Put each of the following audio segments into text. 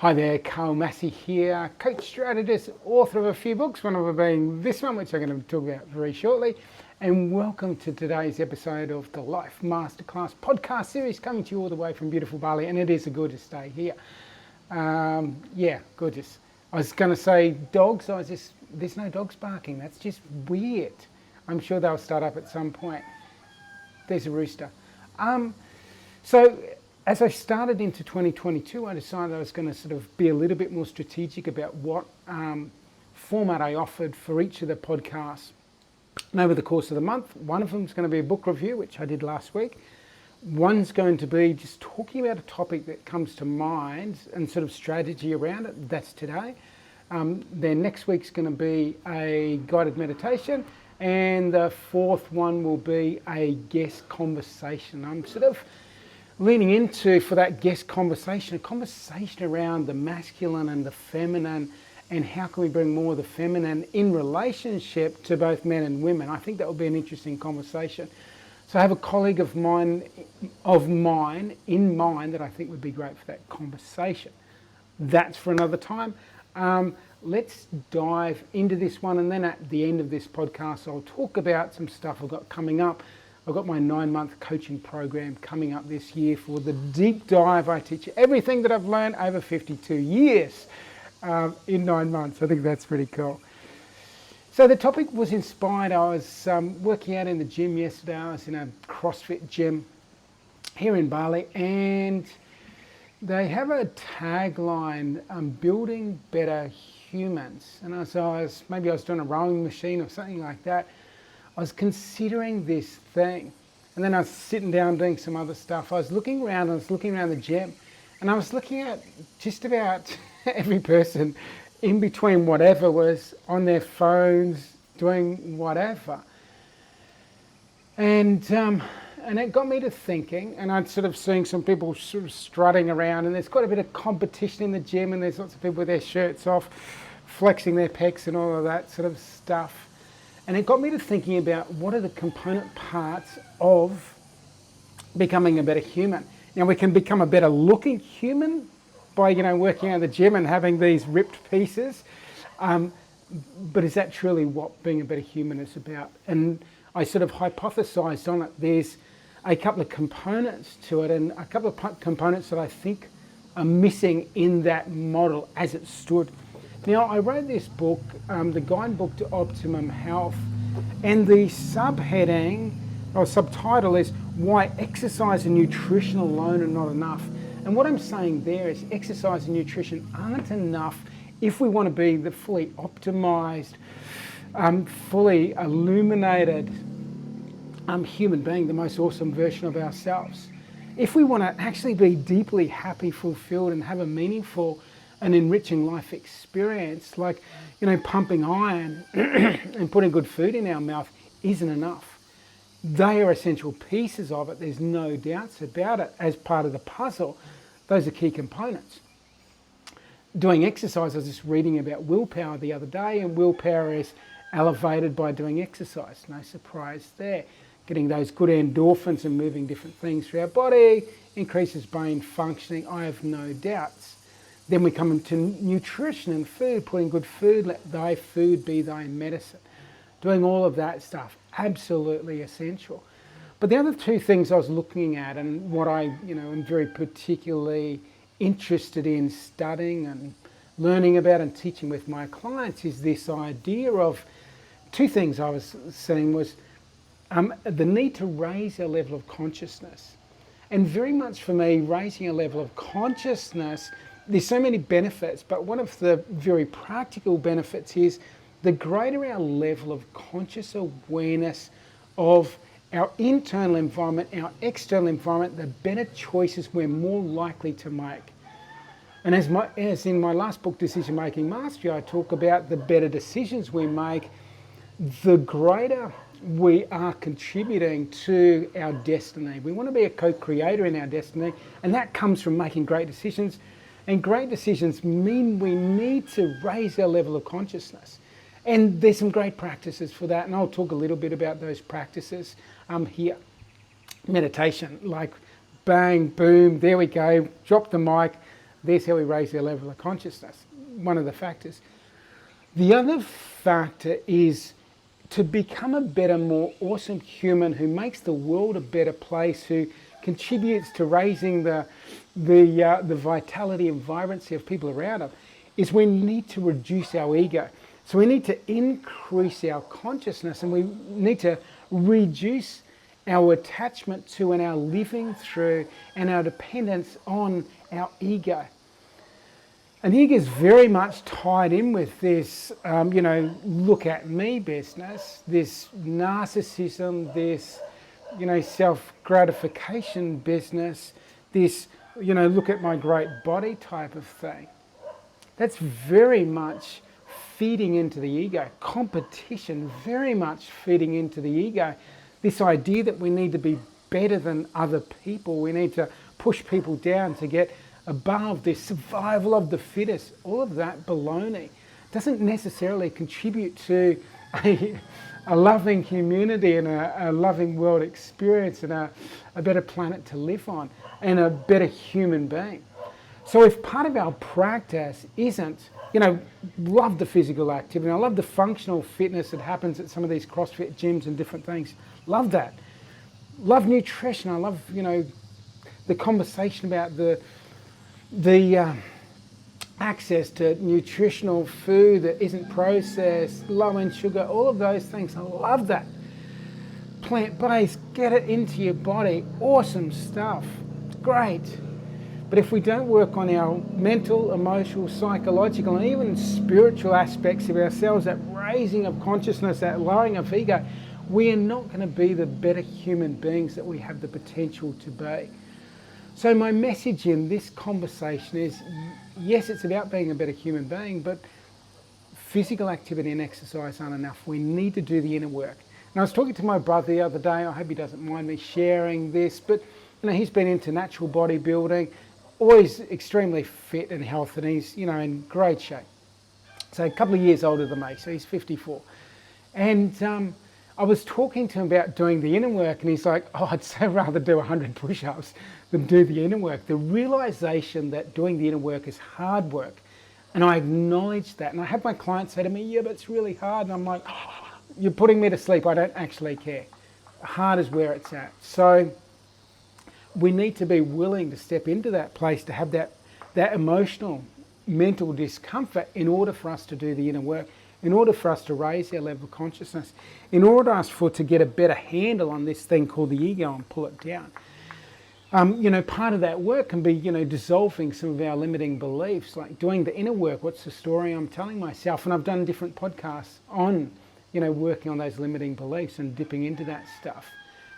Hi there, Carl Massy here, coach, strategist, author of a few books, one of them being this one, which I'm going to talk about very shortly. And welcome to today's episode of the Life Masterclass Podcast series, coming to you all the way from beautiful Bali, and it is a gorgeous day here. Yeah, gorgeous. I was going to say dogs, there's no dogs barking, that's just weird. I'm sure they'll start up at some point. There's a rooster. So as I started into 2022, I decided I was going to sort of be a little bit more strategic about what format I offered for each of the podcasts. And over the course of the month, one of them is going to be a book review, which I did last week. One's going to be just talking about a topic that comes to mind and sort of strategy around it. That's today. Then next week's going to be a guided meditation. And the fourth one will be a guest conversation. I'm sort of leaning into, for that guest conversation, a conversation around the masculine and the feminine, and how can we bring more of the feminine in relationship to both men and women. I think that will be an interesting conversation. So I have a colleague of mine in mind that I think would be great for that conversation. That's for another time. Let's dive into this one, and then at the end of this podcast I'll talk about some stuff I've got coming up. I've got my 9-month coaching program coming up this year for the deep dive. I teach everything that I've learned over 52 years in 9 months. I think that's pretty cool. So the topic was inspired. I was working out in the gym yesterday. I was in a Crossfit gym here in Bali, and they have a tagline, building better humans. And maybe I was doing a rowing machine or something like that. I was considering this thing, and then I was sitting down doing some other stuff. I was looking around the gym, and I was looking at just about every person in between whatever was on their phones doing whatever. And it got me to thinking, and I'd sort of seeing some people sort of strutting around, and there's quite a bit of competition in the gym, and there's lots of people with their shirts off, flexing their pecs and all of that sort of stuff. And it got me to thinking about what are the component parts of becoming a better human. Now, we can become a better looking human by, working out in the gym and having these ripped pieces. But is that truly what being a better human is about? And I sort of hypothesized on it. There's a couple of components to it, and a couple of components that I think are missing in that model as it stood. Now, I wrote this book, the Guidebook to Optimum Health, and the subheading or subtitle is Why Exercise and Nutrition Alone Are Not Enough. And what I'm saying there is exercise and nutrition aren't enough if we want to be the fully optimized, fully illuminated human being, the most awesome version of ourselves. If we want to actually be deeply happy, fulfilled, and have a meaningful an enriching life experience, like, pumping iron and putting good food in our mouth isn't enough. They are essential pieces of it. There's no doubts about it. As part of the puzzle, those are key components. Doing exercise, I was just reading about willpower the other day, and willpower is elevated by doing exercise. No surprise there. Getting those good endorphins and moving different things through our body increases brain functioning. I have no doubts. Then we come into nutrition and food, putting good food, let thy food be thy medicine. Doing all of that stuff, absolutely essential. But the other two things I was looking at, and what I am very particularly interested in studying and learning about and teaching with my clients, is this idea of two things I was seeing was the need to raise our level of consciousness. And very much for me, raising a level of consciousness, there's so many benefits, but one of the very practical benefits is the greater our level of conscious awareness of our internal environment, our external environment, the better choices we're more likely to make. And as in my last book, Decision Making Mastery, I talk about the better decisions we make, the greater we are contributing to our destiny. We want to be a co-creator in our destiny, and that comes from making great decisions. And great decisions mean we need to raise our level of consciousness. And there's some great practices for that, and I'll talk a little bit about those practices here. Meditation, like bang, boom, there we go, drop the mic, There's how we raise our level of consciousness, one of the factors. The other factor is to become a better, more awesome human who makes the world a better place, who contributes to raising the vitality and vibrancy of people around us, is we need to reduce our ego. So we need to increase our consciousness, and we need to reduce our attachment to and our living through and our dependence on our ego. And the ego is very much tied in with this, look at me business, this narcissism, this, self-gratification business, this, look at my great body type of thing. That's very much feeding into the ego. Competition, very much feeding into the ego. This idea that we need to be better than other people, we need to push people down to get above this survival of the fittest, all of that baloney doesn't necessarily contribute to a loving community and a loving world experience and a better planet to live on and a better human being. So if part of our practice isn't, love the physical activity, I love the functional fitness that happens at some of these CrossFit gyms and different things, love that. Love nutrition, I love, the conversation about the access to nutritional food that isn't processed, low in sugar, all of those things. I love that. Plant-based, get it into your body, awesome stuff, great. But if we don't work on our mental, emotional, psychological, and even spiritual aspects of ourselves, that raising of consciousness, that lowering of ego, we are not going to be the better human beings that we have the potential to be. So my message in this conversation is, yes, it's about being a better human being, but physical activity and exercise aren't enough. We need to do the inner work. And I was talking to my brother the other day, I hope he doesn't mind me sharing this, but he's been into natural bodybuilding, always extremely fit and healthy, and he's in great shape. So a couple of years older than me, so he's 54. And I was talking to him about doing the inner work, and he's like, I'd so rather do 100 push-ups than do the inner work. The realization that doing the inner work is hard work, and I acknowledge that. And I have my clients say to me, yeah, but it's really hard. And I'm like, you're putting me to sleep. I don't actually care. Hard is where it's at. So we need to be willing to step into that place, to have that emotional, mental discomfort in order for us to do the inner work, in order for us to raise our level of consciousness, in order for us to get a better handle on this thing called the ego and pull it down. Part of that work can be, dissolving some of our limiting beliefs, like doing the inner work. What's the story I'm telling myself? And I've done different podcasts on, working on those limiting beliefs and dipping into that stuff.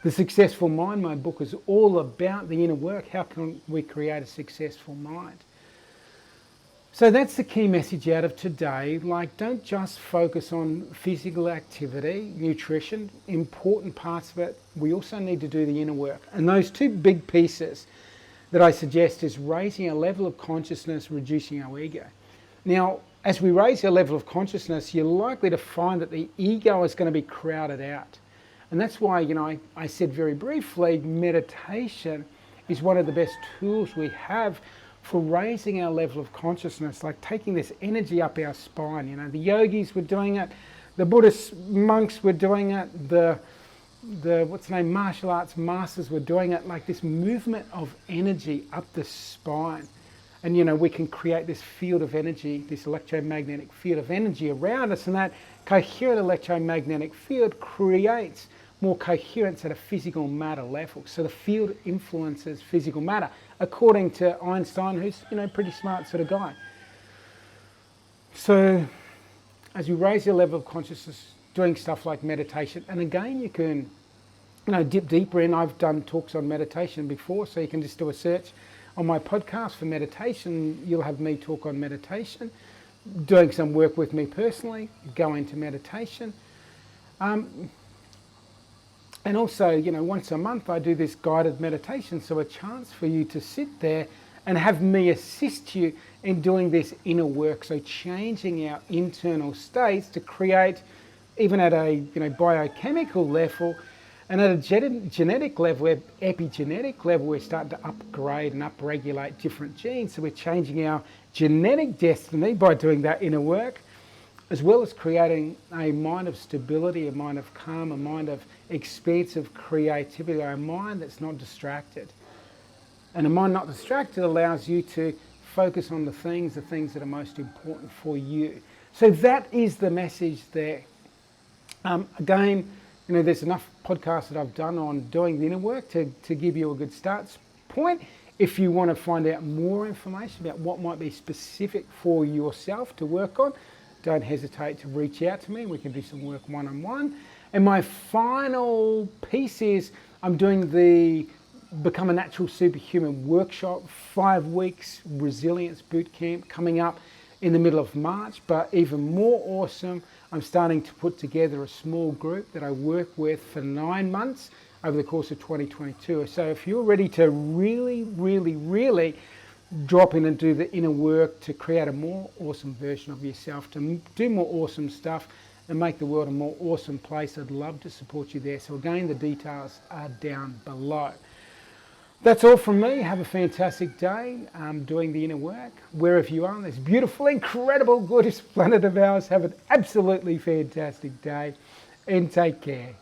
The Successful Mind, my book, is all about the inner work. How can we create a successful mind? So that's the key message out of today. Don't just focus on physical activity, nutrition, important parts of it. We also need to do the inner work. And those two big pieces that I suggest is raising our level of consciousness, reducing our ego. Now, as we raise our level of consciousness, you're likely to find that the ego is going to be crowded out. And that's why, I said very briefly, meditation is one of the best tools we have for raising our level of consciousness, like taking this energy up our spine. The yogis were doing it, the Buddhist monks were doing it, the martial arts masters were doing it, like this movement of energy up the spine. And we can create this field of energy, this electromagnetic field of energy around us, and that coherent electromagnetic field creates more coherence at a physical matter level. So the field influences physical matter, according to Einstein, who's pretty smart sort of guy. So as you raise your level of consciousness, doing stuff like meditation, and again you can dip deeper in. I've done talks on meditation before, so you can just do a search on my podcast for meditation. You'll have me talk on meditation, doing some work with me personally, go into meditation. And also, once a month I do this guided meditation, so a chance for you to sit there and have me assist you in doing this inner work, so changing our internal states to create, even at a biochemical level, And at a genetic level, epigenetic level, we're starting to upgrade and upregulate different genes. So we're changing our genetic destiny by doing that inner work, as well as creating a mind of stability, a mind of calm, a mind of expansive creativity, a mind that's not distracted. And a mind not distracted allows you to focus on the things that are most important for you. So that is the message there. Again, there's enough podcasts that I've done on doing the inner work to give you a good start point. If you want to find out more information about what might be specific for yourself to work on, don't hesitate to reach out to me. We can do some work one-on-one. And my final piece is I'm doing the Become a Natural Superhuman workshop, 5 weeks resilience boot camp coming up in the middle of March. But even more awesome, I'm starting to put together a small group that I work with for 9 months over the course of 2022. So if you're ready to really, really, really drop in and do the inner work to create a more awesome version of yourself, to do more awesome stuff and make the world a more awesome place, I'd love to support you there. So again, the details are down below. That's all from me. Have a fantastic day doing the inner work. Wherever you are on this beautiful, incredible, gorgeous planet of ours, have an absolutely fantastic day and take care.